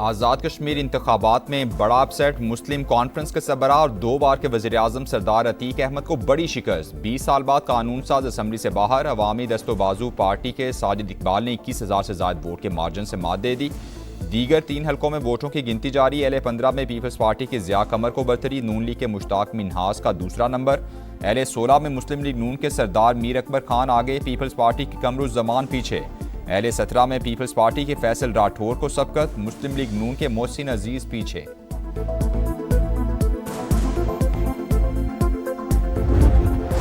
आज़ाद कश्मीर इंतखाबात में बड़ा अपसेट। मुस्लिम कॉन्फ्रेंस के सरबराह और 2 बार के वज़ीर-ए-आज़म सरदार अतीक अहमद को बड़ी शिकस्त। 20 साल बाद कानून साज असम्बली से बाहर। अवामी दस्तोबाजू पार्टी के साजिद इकबाल ने 21,000 से ज़ायद वोट के मार्जिन से मात दे दी। दीगर 3 हलकों में वोटों की गिनती जारी। LA-15 में पीपल्स पार्टी के ज़िया कमर को बरतरी। नून लीग के मुश्ताक मिन्हास का दूसरा नंबर। LA-16 में मुस्लिम लीग नून के सरदार मीर अकबर खान आगे, पीपल्स पार्टी के कमरुज़्ज़मान पीछे। LA-17 में पीपल्स पार्टी के फैसल राठौर को सबकत, मुस्लिम लीग नून के मोहसिन अजीज पीछे।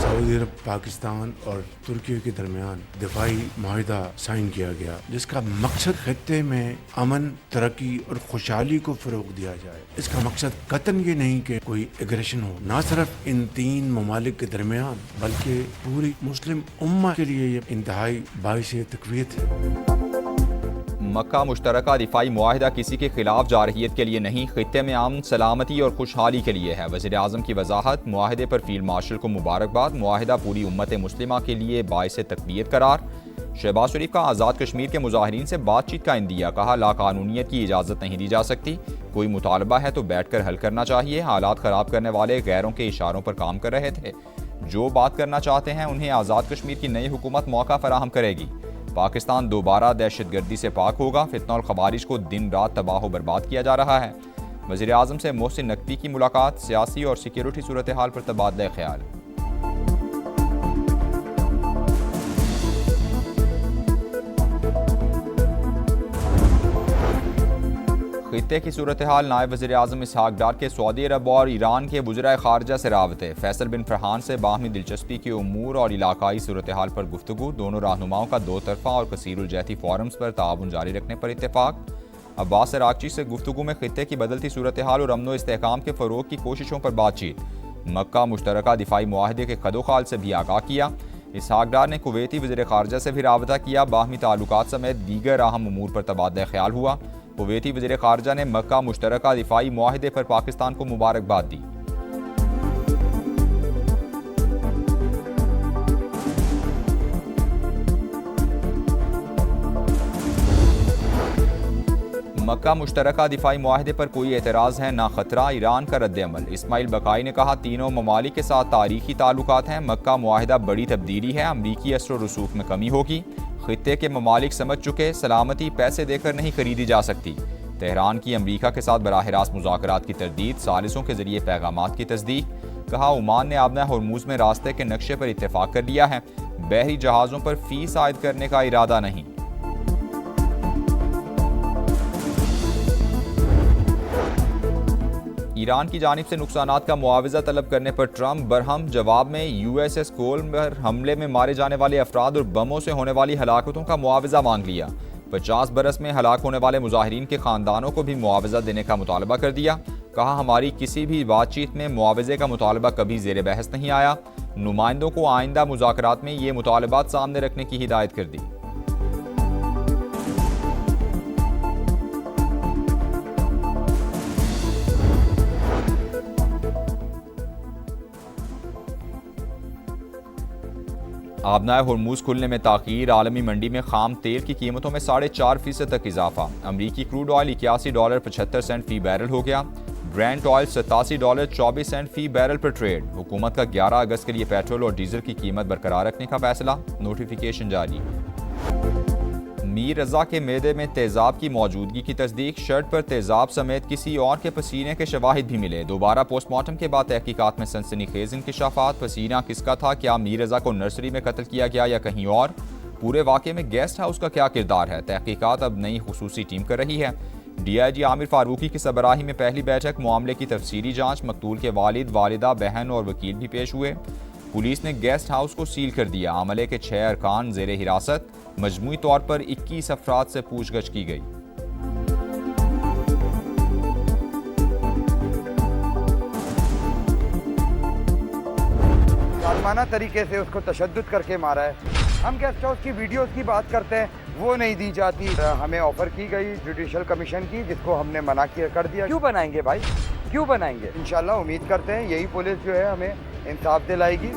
सऊदी अरब, पाकिस्तान और तुर्की के दरमियान दिफाई माहिदा साइन किया गया, जिसका मकसद खत्ते में अमन, तरक्की और खुशहाली को फरोग दिया जाए। इसका मकसद कतन ये नहीं कि कोई एग्रेशन हो, ना सिर्फ इन 3 ममालिक के दरमियान बल्कि पूरी मुस्लिम उम्मा के लिए ये इंतहाई बाइसे तकवीत है। मक्का मुश्तरका दिफाई मुआहिदा किसी के खिलाफ जारहियत के लिए नहीं, खित्ते में अमन, सलामती और खुशहाली के लिए है। वज़ीर-ए-आज़म की वजाहत। मुआहिदे पर फील्ड मार्शल को मुबारकबाद। मुआहिदा पूरी उम्मत मुस्लिमा के लिए बाइसे तकवीत करार। शहबाज शरीफ का आज़ाद कश्मीर के मुजाहिरीन से बातचीत का इंदिया। कहा, लाकानूनियत की इजाज़त नहीं दी जा सकती। कोई मुतालबा है तो बैठ कर हल करना चाहिए। हालात ख़राब करने वाले गैरों के इशारों पर काम कर रहे थे। जो बात करना चाहते हैं उन्हें आज़ाद कश्मीर की नई हुकूमत मौका फराहम करेगी। पाकिस्तान दोबारा दहशतगर्दी से पाक होगा। फितना और खबारिश को दिन रात तबाह व बर्बाद किया जा रहा है। वज़ीर-ए-आज़म से मोहसिन नकवी की मुलाकात। सियासी और सिक्योरिटी सूरत हाल पर तबादला ख्याल। खित्ते की सूरत हाल। नायब वज़ीर-ए-आज़म इसहाक डार के सऊदी अरब और ईरान के वज़ीर ख़ारजा से राबते। फैसल बिन फरहान से बाहमी दिलचस्पी के उमूर और इलाकाई सूरत हाल पर गुफ्तगू। दोनों रहनुमाओं का 2 तरफ़ा और कसीरुल-जहती फोरम्स पर ताउन जारी रखने पर इत्तेफाक। अब्बास अरागची से गुफ्तगू में खित्ते की बदलती सूरत हाल और अमन व इस्तेहकाम के फ़रोग़ की कोशिशों पर बातचीत। मक्का मुश्तरका दिफाई मुआहदे के कदोखाल से भी आगाह किया। इसहाक डार ने कुवैती वज़ीर ख़ारजा से भी राबता किया। बाहमी ताल्लुकात समेत दीगर अहम उमूर पर तबादला ख्याल हुआ। कुवैती वज़ीर ख़ारजा ने मक्का मुश्तरका दिफाई मुआहिदे पर पाकिस्तान को मुबारकबाद दी। मक्का मुश्तरका दिफाई मुआहिदे पर कोई एतराज़ है ना खतरा, ईरान का रद्द-ए-अमल। इस्माइल बकाई ने कहा, तीनों ममालिक के साथ तारीखी ताल्लुकात हैं। मक्का मुआहिदा बड़ी तब्दीली है। अमरीकी असर व रसूख में कमी होगी। खित्ते के ममालिक समझ चुके, सलामती पैसे देकर नहीं खरीदी जा सकती। तेहरान की अमरीका के साथ बराह रास्त मुज़ाकरात की तरदीद। सालिसों के जरिए पैगामात की तस्दीक। कहा, ओमान ने आबना हरमुज़ में रास्ते के नक्शे पर इत्तेफाक कर लिया है। बहरी जहाज़ों पर फीस आयद करने का इरादा नहीं। ईरान की जानिब से नुकसानात का मुआवजा तलब करने पर ट्रंप बरहम। जवाब में USS कोल पर हमले में मारे जाने वाले अफराद और बमों से होने वाली हलाकतों का मुआवजा मांग लिया। 50 बरस में हलाक होने वाले मुजाहिरीन के खानदानों को भी मुआवजा देने का मुतालबा कर दिया। कहा, हमारी किसी भी बातचीत में मुआवजे का मुतालबा कभी ज़ेर बहस नहीं आया। नुमाइंदों को आइंदा मुज़ाकरात में ये मुतालबात सामने रखने की हिदायत कर दी। आबनाए हरमुज़ खुलने में ताख़ीर। आलमी मंडी में खाम तेल की कीमतों में 4.5% तक इजाफा। अमरीकी क्रूड ऑयल $81.75 फ़ी बैरल हो गया। ब्रेंट ऑयल $87.24 फ़ी बैरल पर ट्रेड। हुकूमत का 11 अगस्त के लिए पेट्रोल और डीजल की कीमत बरकरार रखने का फैसला। नोटिफिकेशन जारी। मीर रज़ा के मेदे में तेज़ाब की मौजूदगी की तस्दीक। शर्ट पर तेज़ाब समेत किसी और के पसीने के शवाहिद भी मिले। दोबारा पोस्टमार्टम के बाद तहकीकात में सनसनीखेज इंकशाफात। पसीना किसका था? क्या मीर रज़ा को नर्सरी में कत्ल किया गया या कहीं और? पूरे वाक़े में गेस्ट हाउस का क्या किरदार है? तहकीकात अब नई खुसूसी टीम कर रही है। DIG आमिर फारूकी की सरबराही में पहली बैठक। मामले की तफसीली जाँच। मकतूल के वालिद, वालिदा, बहन और वकील भी पेश हुए। पुलिस ने गेस्ट हाउस को सील कर दिया। अमले के 6 अरकान ज़ेरे हिरासत। मजमूई तौर पर 21 अफराद से पूछगछ की गई। जालमाना तरीके से उसको तशद्दुद करके मारा है। हम गेस्ट हाउस की वीडियोस की बात करते हैं, वो नहीं दी जाती। हमें ऑफर की गई जुडिशल कमीशन की, जिसको हमने मना कर दिया। क्यों बनाएंगे भाई, क्यों बनाएंगे? इंशाल्लाह उम्मीद करते हैं यही पुलिस जो है हमें इंसाफ दिलाएगी।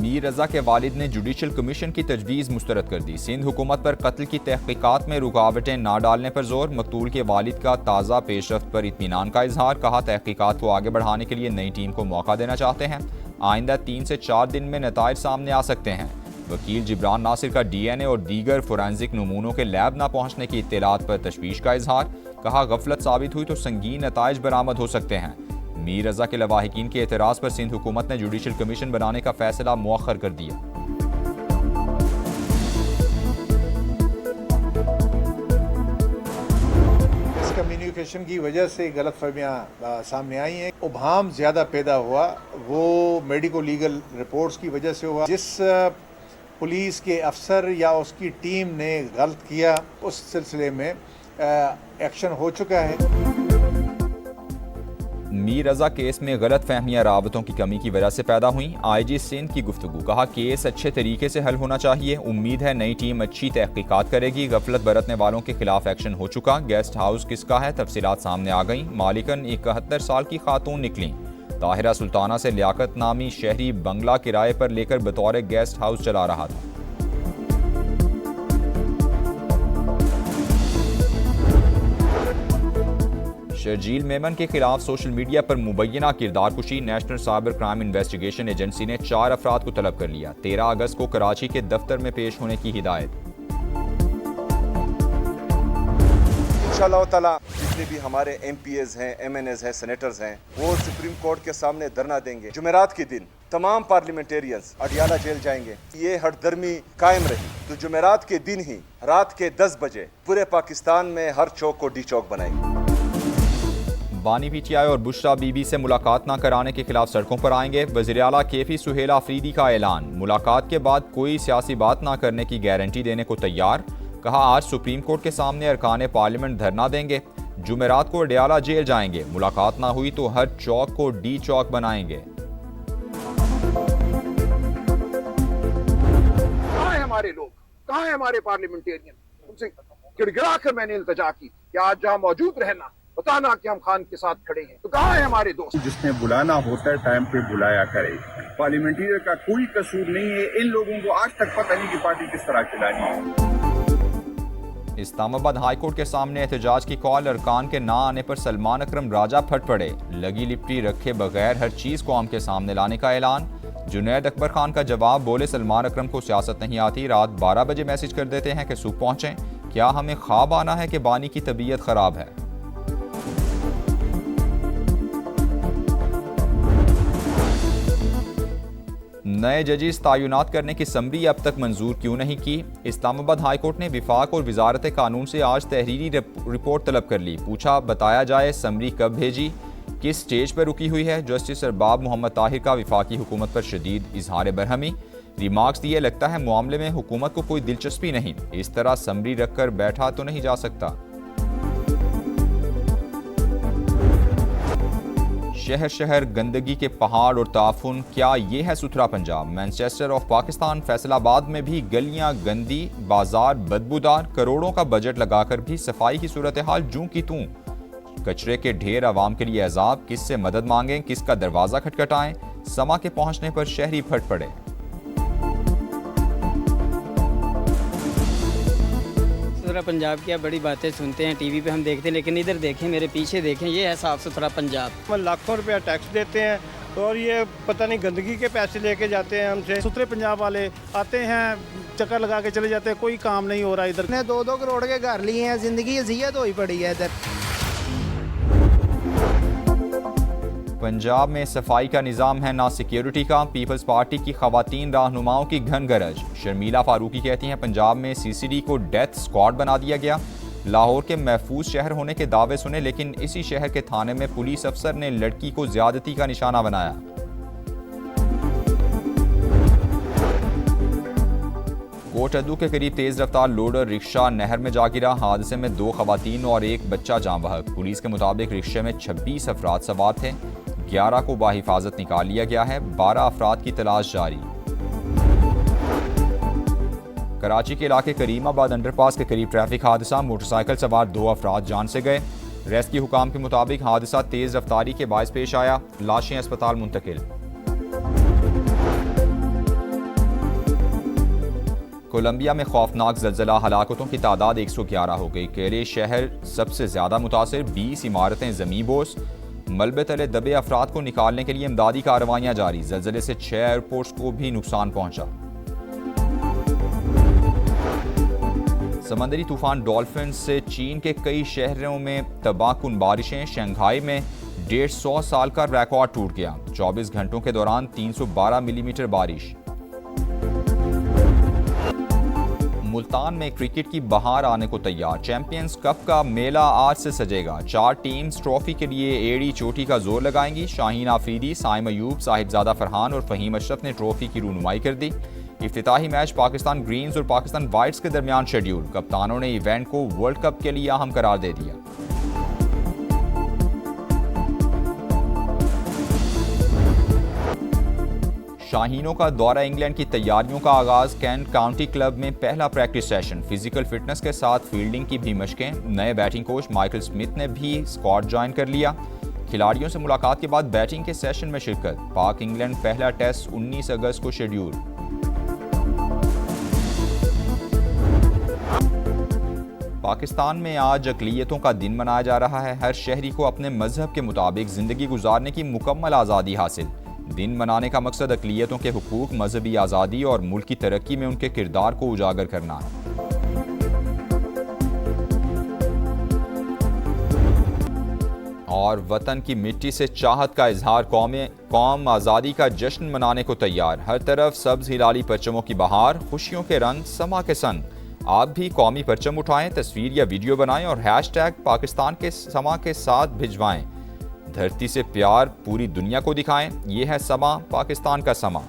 मीर रजा के वालिद ने जुडिशल कमीशन की तजवीज़ मुस्तरद कर दी। सिंध हुकूमत पर कत्ल की तहकीकात में रुकावटें ना डालने पर जोर। मकतूल के वालिद का ताज़ा पेशरफ्त पर इत्मीनान का इजहार। कहा तहकीकात को आगे बढ़ाने के लिए नई टीम को मौका देना चाहते हैं। आइंदा 3 से 4 दिन में नताइज सामने आ सकते हैं। वकील जिब्रान नासिर का DNA और दीगर फोरेंसिक नमूनों के लैब ना पहुंचने की इत्तलात पर तशवीश का इजहार। कहा गफलत साबित हुई तो संगीन नताइज बरामद हो सकते हैं। मीर रजा के लवाहिकीन के एतराज पर सिंध हुकूमत ने जुडिशल कमीशन बनाने का फैसला मुअख्खर कर दिया। इस कम्युनिकेशन की वजह से गलत फहमियाँ सामने आई हैं। उबहाम ज़्यादा पैदा हुआ वो मेडिको लीगल रिपोर्ट्स की वजह से हुआ। जिस पुलिस के अफसर या उसकी टीम ने गलत किया उस सिलसिले में एक्शन हो चुका है। मीर रजा केस में गलत फहमियां रावतों की कमी की वजह से पैदा हुई। IG सिंध की गुफ्तगू। कहा केस अच्छे तरीके से हल होना चाहिए। उम्मीद है नई टीम अच्छी तहकीकात करेगी। गफलत बरतने वालों के खिलाफ एक्शन हो चुका। गेस्ट हाउस किसका है तफसीलात सामने आ गई। मालिकन 71 साल की खातून निकली। ताहिरा सुल्ताना से लियाकत नामी शहरी बंगला किराए पर लेकर बतौर गेस्ट हाउस चला रहा था। शर्जील मेमन के खिलाफ सोशल मीडिया पर मुबैना किरदार कुशी। National cyber crime investigation agency ने 4 अफराद को तलब कर लिया। 13 अगस्त को कराची के दफ्तर में पेश होने की हिदायत। इंशाअल्लाह ताला जितने भी हमारे MPs हैं, MNAs हैं, सेनेटर्स हैं, वो सुप्रीम कोर्ट के सामने धरना देंगे। जुमेरात के दिन तमाम पार्लियामेंटेरियंस अडियाला जेल जाएंगे। ये हठधर्मी कायम रही तो जुमेरात के दिन ही रात के 10 बजे पूरे पाकिस्तान में हर चौक को डी चौक बनाएंगे। बानी PTI और बुशरा बीबी से मुलाकात न कराने के खिलाफ सड़कों पर आएंगे। वज़ीर आला KP सुहेल आफरीदी का ऐलान। मुलाकात के बाद कोई सियासी बात न करने की गारंटी देने को तैयार। कहा आज सुप्रीम कोर्ट के सामने अरकान पार्लियामेंट धरना देंगे। जुमेरात को अडियाला जेल जाएंगे। मुलाकात ना हुई तो हर चौक को डी चौक बनाएंगे। कहाँ है हमारे लोग, कहाँ है हमारे पार्लियामेंटेरियन? उनसे गिड़गिड़ा कर मैंने इल्तिजा की कि आज जहाँ मौजूद रहना, बताना कि हम खान के साथ खड़े हैं। तो कहाँ है हमारे दोस्त? जिसने बुलाना होता है टाइम पे बुलाया करे। पार्लियामेंटेरियन का कोई कसूर नहीं है। इन लोगों को आज तक पता नहीं कि पार्टी किस तरह चलानी है। इस्लामाबाद हाई कोर्ट के सामने एहतजाज की कॉल। अरकान के ना आने पर सलमान अकरम राजा फट पड़े। लगी लिपटी रखे बगैर हर चीज को आम के सामने लाने का ऐलान। जुनैद अकबर खान का जवाब। बोले सलमान अकरम को सियासत नहीं आती। रात 12 बजे मैसेज कर देते हैं कि सुबह पहुंचें। क्या हमें ख्वाब आना है कि बानी की तबीयत खराब है? नए जजेस तायुनात करने की समरी अब तक मंजूर क्यों नहीं की? इस्लामाबाद हाई कोर्ट ने विफाक और वजारत कानून से आज तहरीरी रिपोर्ट तलब कर ली। पूछा बताया जाए समरी कब भेजी, किस स्टेज पर रुकी हुई है? जस्टिस अरबाब मोहम्मद ताहिर का विफाकी हुकूमत पर शदीद इजहार बरहमी। रिमार्क्स दिए लगता है मामले में हुकूमत को कोई दिलचस्पी नहीं। इस तरह समरी रखकर बैठा तो नहीं जा सकता। शहर शहर गंदगी के पहाड़ और ताफुन, क्या ये है सुथरा पंजाब? मैनचेस्टर ऑफ पाकिस्तान फैसलाबाद में भी गलियां गंदी, बाजार बदबूदार। करोड़ों का बजट लगाकर भी सफाई की सूरत हाल जूं की तूं। कचरे के ढेर आवाम के लिए अजाब। किससे मदद मांगें, किसका दरवाजा खटखटाएं? समा के पहुंचने पर शहरी फट पड़े। सुथरा पंजाब की बड़ी बातें सुनते हैं टीवी पे हम देखते हैं, लेकिन इधर देखें, मेरे पीछे देखें, ये है साफ़ सुथरा पंजाब। हम लाखों रुपया टैक्स देते हैं और ये पता नहीं गंदगी के पैसे लेके जाते हैं हमसे। सुथरे पंजाब वाले आते हैं, चक्कर लगा के चले जाते हैं, कोई काम नहीं हो रहा इधर। ने 2-2 करोड़ के घर लिए हैं, जिंदगी अज़ियत हुई पड़ी है इधर। पंजाब में सफाई का निज़ाम है ना सिक्योरिटी का। पीपल्स पार्टी की खवातीन रहनुमाओं की घन गरज। शर्मिला फारूकी कहती हैं पंजाब में CCD को डेथ स्क्वाड बना दिया गया। लाहौर के महफूज शहर होने के दावे सुने, लेकिन इसी शहर के थाने में पुलिस अफसर ने लड़की को ज्यादती का निशाना बनाया। कोटअद्दू के करीब तेज रफ्तार लोडर रिक्शा नहर में जा गिरा। हादसे में 2 खवातीन और 1 बच्चा जान बहक। पुलिस के मुताबिक रिक्शे में 26 अफराद सवार थे। 11 को बाहिफाजत निकाल लिया गया है। 12 अफराद की तलाश जारी। कराची के इलाके करीमाबाद अंडरपास के करीब ट्रैफिक हादसा। मोटरसाइकिल सवार 2 अफराद जान से गए। रेस्क्यू हुकाम के मुताबिक हादसा तेज रफ्तारी के बायस पेश आया। लाशें अस्पताल मुंतकिल। कोलंबिया में खौफनाक ज़लज़ला, हलाकतों की तादाद 111 हो गई। केले शहर सबसे ज़्यादा मुतासिर, 20 इमारतें ज़मीं बोस। मलबे तले दबे अफराद को निकालने के लिए इमदादी कार्रवाइयाँ जारी। ज़लज़ले से 6 एयरपोर्ट्स को भी नुकसान पहुँचा। समंदरी तूफान डॉल्फिन से चीन के कई शहरों में तबाहकुन बारिशें। शंघाई में 150 साल का रिकॉर्ड टूट गया। 24 घंटों के दौरान 312 मिलीमीटर बारिश। मुल्तान में क्रिकेट की बहार आने को तैयार। चैंपियंस कप का मेला आज से सजेगा। 4 टीम्स ट्रॉफी के लिए एड़ी चोटी का जोर लगाएंगी। शाहीन आफरीदी, साइम अयूब, साहिबजादा फरहान और फहीम अशरफ ने ट्रॉफी की रूनुमाई कर दी। इफ्तिताही मैच पाकिस्तान ग्रीन्स और पाकिस्तान वाइट्स के दरमियान शेड्यूल। कप्तानों ने इवेंट को वर्ल्ड कप के लिए अहम करार दे दिया। शाहीनों का दौरा इंग्लैंड की तैयारियों का आगाज। कैंट काउंटी क्लब में पहला प्रैक्टिस सेशन। फिजिकल फिटनेस के साथ फील्डिंग की भी मशकें। नए बैटिंग कोच माइकल स्मिथ ने भी स्क्वाड ज्वाइन कर लिया। खिलाड़ियों से मुलाकात के बाद बैटिंग के सेशन में शिरकत। पाक इंग्लैंड पहला टेस्ट 19 अगस्त को शेड्यूल। पाकिस्तान में आज अक़लियतों का दिन मनाया जा रहा है। हर शहरी को अपने मजहब के मुताबिक ज़िंदगी गुजारने की मुकम्मल आज़ादी हासिल। दिन मनाने का मकसद अक़लियतों के हुकूक, मजहबी आज़ादी और मुल्क की तरक्की में उनके किरदार को उजागर करना है। और वतन की मिट्टी से चाहत का इजहार। कौम आज़ादी का जश्न मनाने को तैयार। हर तरफ सब्ज़ हिलाली परचमों की बहार। खुशियों के रंग समा के संग। आप भी कौमी परचम उठाएं, तस्वीर या वीडियो बनाएं और हैशटैग पाकिस्तान के समा के साथ भिजवाएं। धरती से प्यार पूरी दुनिया को दिखाएं। ये है समा, पाकिस्तान का समा।